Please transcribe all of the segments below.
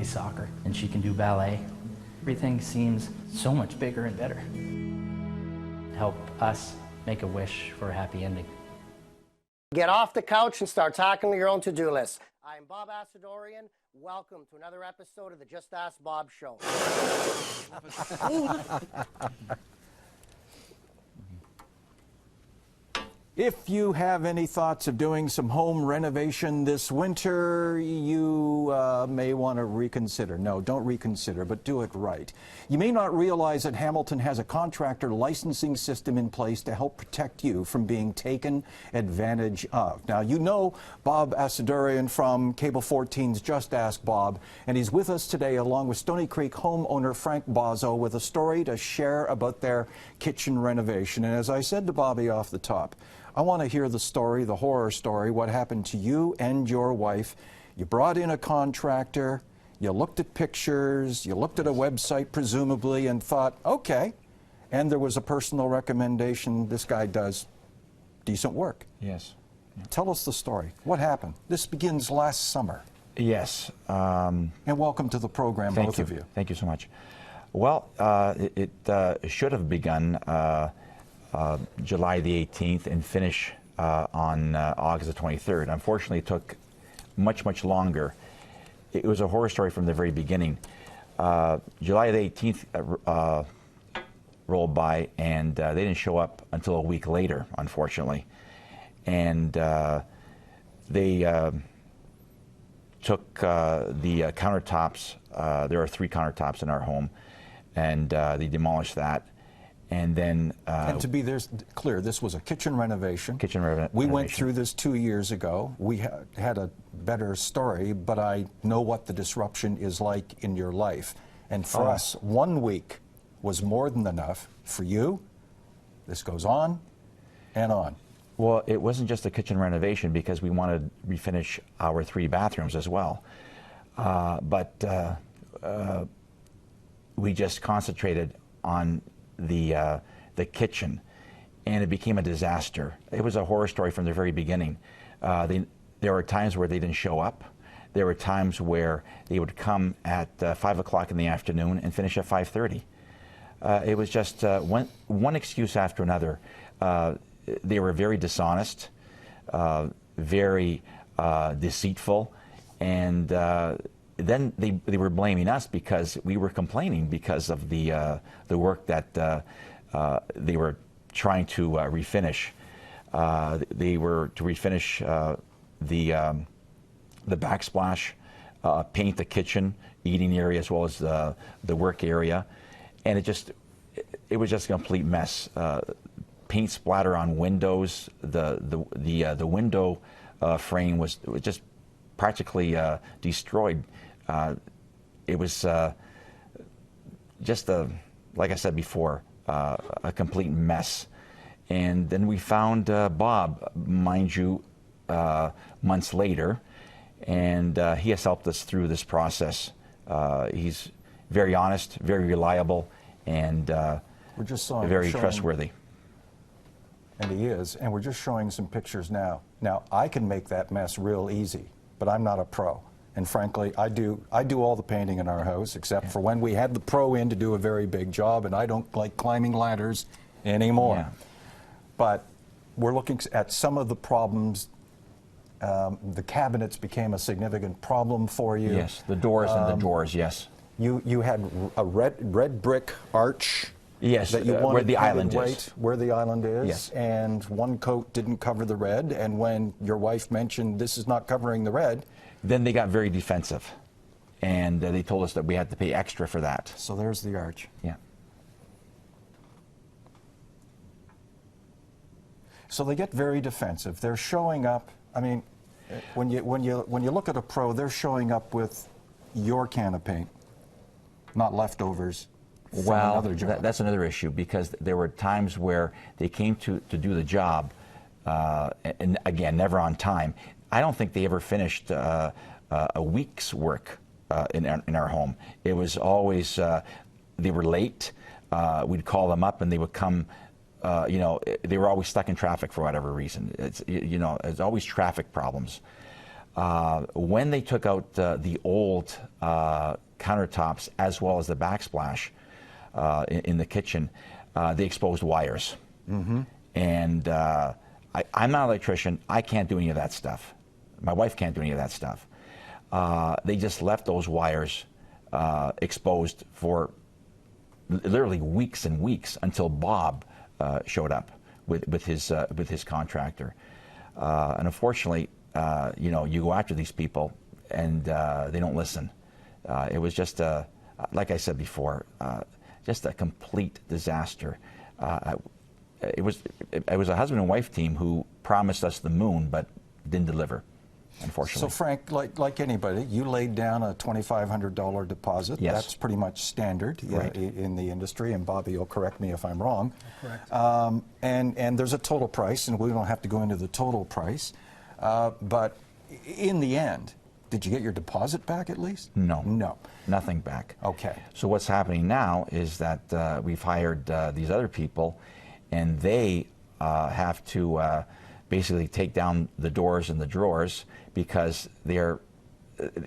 play soccer and she can do ballet. Everything seems so much bigger and better. Help us make a wish for a happy ending. Get off the couch and start tackling your own to-do list. I'm Bob Assadourian. Welcome to another episode of the Just Ask Bob Show. If you have any thoughts of doing some home renovation this winter, you may want to reconsider. No, don't reconsider, but do it right. You may not realize that Hamilton has a contractor licensing system in place to help protect you from being taken advantage of. Now, you know Bob Assadourian from Cable 14's Just Ask Bob, and he's with us today along with Stoney Creek homeowner Frank Bozzo with a story to share about their kitchen renovation. And as I said to Bobby off the top, I want to hear the story, the horror story, what happened to you and your wife. You brought in a contractor, you looked at pictures, you looked at a website presumably and thought, okay, and there was a personal recommendation, this guy does decent work. Yes. Tell us the story. What happened? This begins last summer. Yes. And welcome to the program, both of you. Thank you so much. Well, it should have begun July the 18th and finish on August the 23rd. Unfortunately, it took much longer. It was a horror story from the very beginning. July the 18th rolled by, and they didn't show up until a week later, unfortunately. And they took the countertops. There are 3 countertops in our home, and they demolished that. And then, and to be clear, this was a kitchen renovation. We went through this 2 years ago. We had a better story, but I know what the disruption is like in your life. And for us, 1 week was more than enough. For you, this goes on and on. Well, it wasn't just a kitchen renovation because we wanted to refinish our 3 bathrooms as well. But we just concentrated on the kitchen, and it became a disaster. It was a horror story from the very beginning. There were times where they didn't show up. There were times where they would come at 5 o'clock in the afternoon and finish at 5:30. It was just one excuse after another. They were very dishonest, very deceitful, and then they were blaming us because we were complaining because of the work that they were trying to refinish. They were to refinish the backsplash, paint the kitchen, eating area as well as the work area, and it was just a complete mess. Paint splatter on windows. The window frame was just practically destroyed. It was just like I said before, a complete mess. And then we found Bob, mind you, months later, and he has helped us through this process. He's very honest, very reliable, and we're just very trustworthy. And he is, and we're just showing some pictures now. Now, I can make that mess real easy, but I'm not a pro. And frankly, I do all the painting in our house, except for when we had the pro in to do a very big job, and I don't like climbing ladders anymore. Yeah. But we're looking at some of the problems. The cabinets became a significant problem for you. Yes, the doors and the drawers, yes. You had a red brick arch. Yes, that you wanted where the island is. Where the island is, yes. And one coat didn't cover the red, and when your wife mentioned this is not covering the red, then they got very defensive, and they told us that we had to pay extra for that. So there's the arch. Yeah. So they get very defensive. They're showing up. I mean, when you look at a pro, they're showing up with your can of paint, not leftovers. Well, that's another issue, because there were times where they came to do the job, and again, never on time. I don't think they ever finished a week's work in our home. It was always, they were late. We'd call them up and they would come, you know, they were always stuck in traffic for whatever reason. It's, you know, it's always traffic problems. When they took out the old countertops as well as the backsplash in the kitchen, they exposed wires. And I'm not an electrician. I can't do any of that stuff. My wife can't do any of that stuff. They just left those wires exposed for literally weeks and weeks until Bob showed up with his contractor. And unfortunately, you know, you go after these people and they don't listen. It was just like I said before, just a complete disaster. It was a husband and wife team who promised us the moon but didn't deliver, unfortunately. So Frank, like anybody, you laid down a $2,500 deposit. Yes. That's pretty much standard Right. in the industry, and Bobby will correct me if I'm wrong. Correct. And there's a total price, and we don't have to go into the total price. But in the end, did you get your deposit back at least? No. No. Nothing back. Okay. So what's happening now is that we've hired these other people, and they have to basically take down the doors and the drawers because they're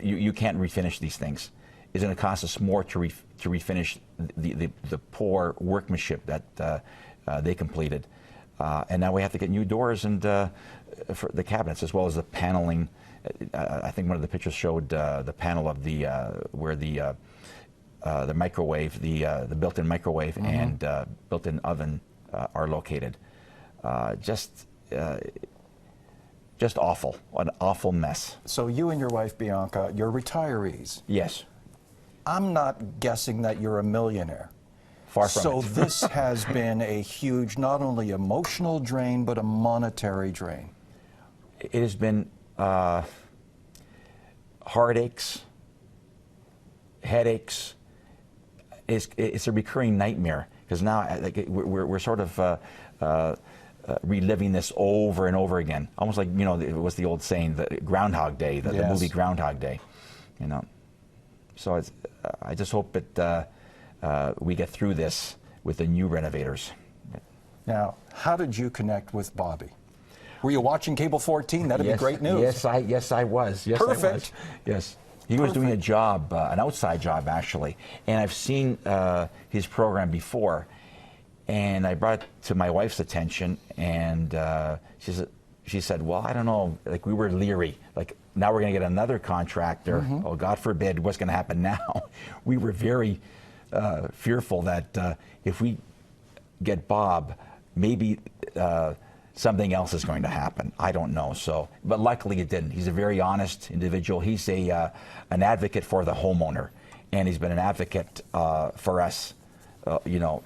you can't refinish these things. It's going to cost us more to refinish the poor workmanship that they completed, and now we have to get new doors and for the cabinets as well as the paneling. I think one of the pictures showed the panel of the where the microwave, the built-in microwave and built-in oven are located. Just awful, an awful mess. So you and your wife, Bianca, you're retirees. Yes, I'm not guessing that you're a millionaire. far from So it. this has been a huge, not only emotional drain, but a monetary drain. It has been heartaches, headaches. It's a recurring nightmare because now we're sort of reliving this over and over again, almost like, you know, it was the old saying, the Groundhog Day, the movie Groundhog Day, you know. So I just hope that we get through this with the new renovators. Now, how did you connect with Bobby? Were you watching Cable 14? That'd be great news. Yes, I was. Yes, Perfect. I was. Yes. He was doing a job, an outside job actually, and I've seen his program before, and I brought it to my wife's attention, and she said, well, I don't know, like we were leery, like now we're going to get another contractor. Oh, God forbid, what's going to happen now? We were very fearful that if we get Bob, maybe something else is going to happen. I don't know. So, but luckily it didn't. He's a very honest individual. He's an advocate for the homeowner, and he's been an advocate for us, you know,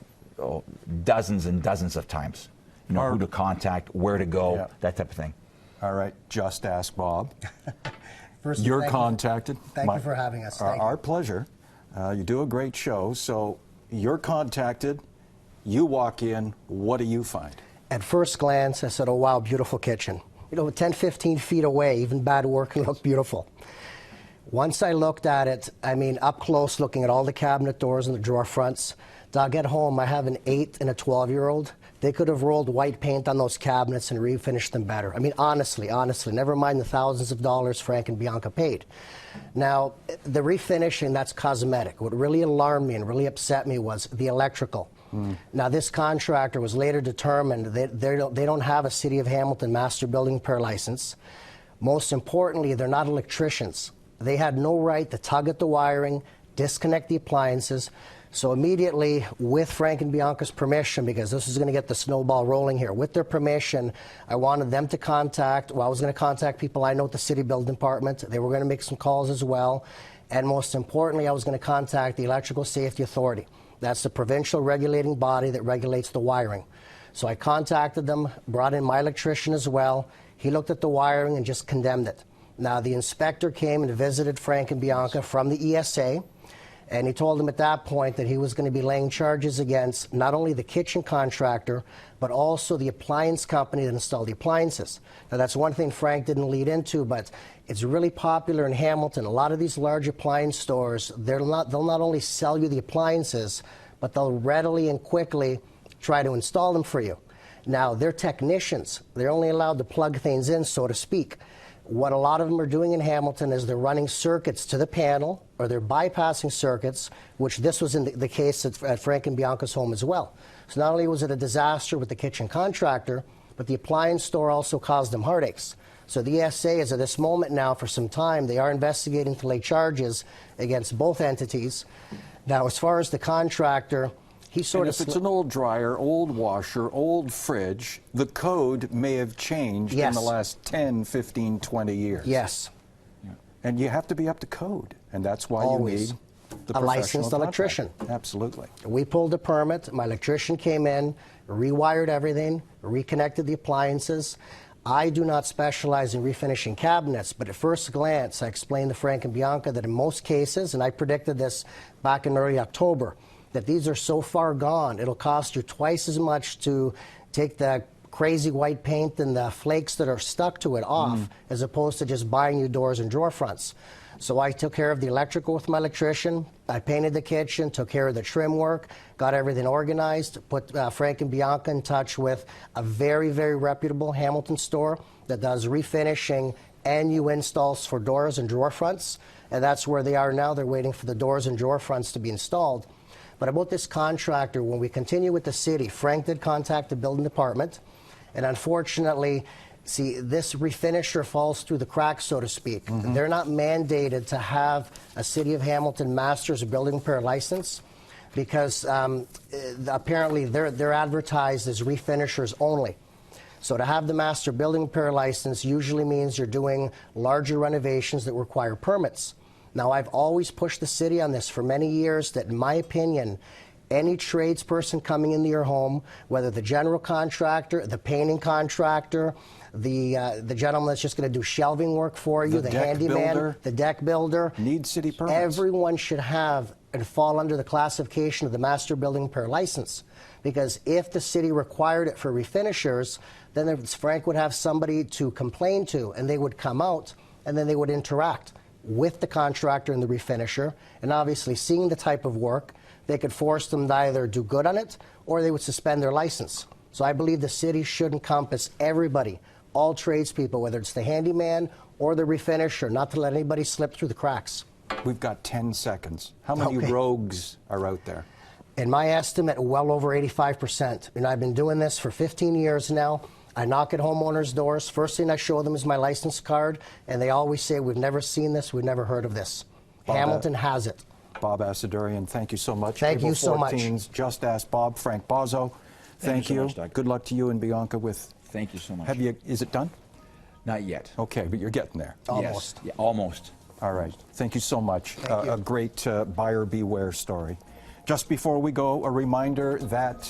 dozens and dozens of times. You know, who to contact, where to go, that type of thing. All right, just ask Bob. First, You're contacted. Thank you for having us. Thank Our you. pleasure. You do a great show. So you're contacted. You walk in. What do you find? At first glance, I said, oh, wow, beautiful kitchen. You know, 10, 15 feet away, even bad work can look beautiful. Once I looked at it, I mean, up close, looking at all the cabinet doors and the drawer fronts, Doug, at home, I have an 8 and a 12-year-old. They could have rolled white paint on those cabinets and refinished them better. I mean, honestly, never mind the thousands of dollars Frank and Bianca paid. Now, the refinishing, that's cosmetic. What really alarmed me and really upset me was the electrical. Now, this contractor was later determined that they don't have a City of Hamilton master building repair license. Most importantly, they're not electricians. They had no right to tug at the wiring, disconnect the appliances. So immediately, with Frank and Bianca's permission, because this is going to get the snowball rolling here, with their permission, I wanted them to contact, well, I was going to contact people I know at the City Building Department. They were going to make some calls as well. And most importantly, I was going to contact the Electrical Safety Authority. That's the provincial regulating body that regulates the wiring. So I contacted them, brought in my electrician as well. He looked at the wiring and just condemned it. Now, the inspector came and visited Frank and Bianca from the ESA, and he told them at that point that he was going to be laying charges against not only the kitchen contractor, but also the appliance company that installed the appliances. Now, that's one thing Frank didn't lead into, but it's really popular in Hamilton. A lot of these large appliance stores, they'll not only sell you the appliances, but they'll readily and quickly try to install them for you. Now, they're technicians. They're only allowed to plug things in, so to speak. What a lot of them are doing in Hamilton is they're running circuits to the panel, or they're bypassing circuits, which this was in the case at Frank and Bianca's home as well. So not only was it a disaster with the kitchen contractor, but the appliance store also caused them heartaches. So the ESA is at this moment now, for some time, they are investigating to lay charges against both entities. Now, as far as the contractor, he sort And of... if it's an old dryer, old washer, old fridge, the code may have changed in Yes. the last 10, 15, 20 years. Yes. And you have to be up to code, and that's why Always. you need the A professional licensed electrician. contractor. Absolutely. We pulled a permit. My electrician came in, rewired everything, reconnected the appliances. I do not specialize in refinishing cabinets, but at first glance, I explained to Frank and Bianca that in most cases, and I predicted this back in early October, that these are so far gone, it'll cost you twice as much to take the crazy white paint and the flakes that are stuck to it off, as opposed to just buying new doors and drawer fronts. So I took care of the electrical with my electrician. I painted the kitchen, took care of the trim work, got everything organized, put Frank and Bianca in touch with a very, very reputable Hamilton store that does refinishing and new installs for doors and drawer fronts. And that's where they are now. They're waiting for the doors and drawer fronts to be installed. But about this contractor, when we continue with the city, Frank did contact the building department. And unfortunately, see, this refinisher falls through the cracks, so to speak. They're not mandated to have a City of Hamilton Master's Building Repair license because apparently they're advertised as refinishers only. So to have the Master Building Repair license usually means you're doing larger renovations that require permits. Now, I've always pushed the city on this for many years that, in my opinion, any tradesperson coming into your home, whether the general contractor, the painting contractor, the gentleman that's just going to do shelving work for you, the deck handyman, builder, the deck builder, need city permits. everyone should have and fall under the classification of the Master Building Repair license. Because if the city required it for refinishers, then Frank would have somebody to complain to, and they would come out, and then they would interact with the contractor and the refinisher, and obviously seeing the type of work, they could force them to either do good on it or they would suspend their license. So I believe the city should encompass everybody, all tradespeople, whether it's the handyman or the refinisher, not to let anybody slip through the cracks. We've got 10 seconds. How many Okay. rogues are out there? In my estimate, well over 85%. And I've been doing this for 15 years now. I knock at homeowners' doors. First thing I show them is my license card, and they always say, "We've never seen this, we've never heard of this." Hamilton has it. Bob Assadourian, thank you so much. Thank you April so much. 14's Just Ask Bob. Frank Bozzo, thank you so you. much, Doug. Good luck to you and Bianca with... Thank you so much. Is it done? Not yet. Oh. Okay, but you're getting there. Almost. Yes. Yeah, almost. All right. Thank you so much. Thank you. A great buyer beware story. Just before we go, a reminder that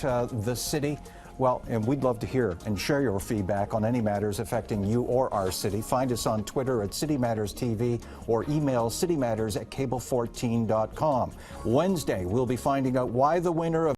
the city, well, and we'd love to hear and share your feedback on any matters affecting you or our city. Find us on Twitter at City Matters TV or email citymatters@cable14.com. Wednesday, we'll be finding out why the winner of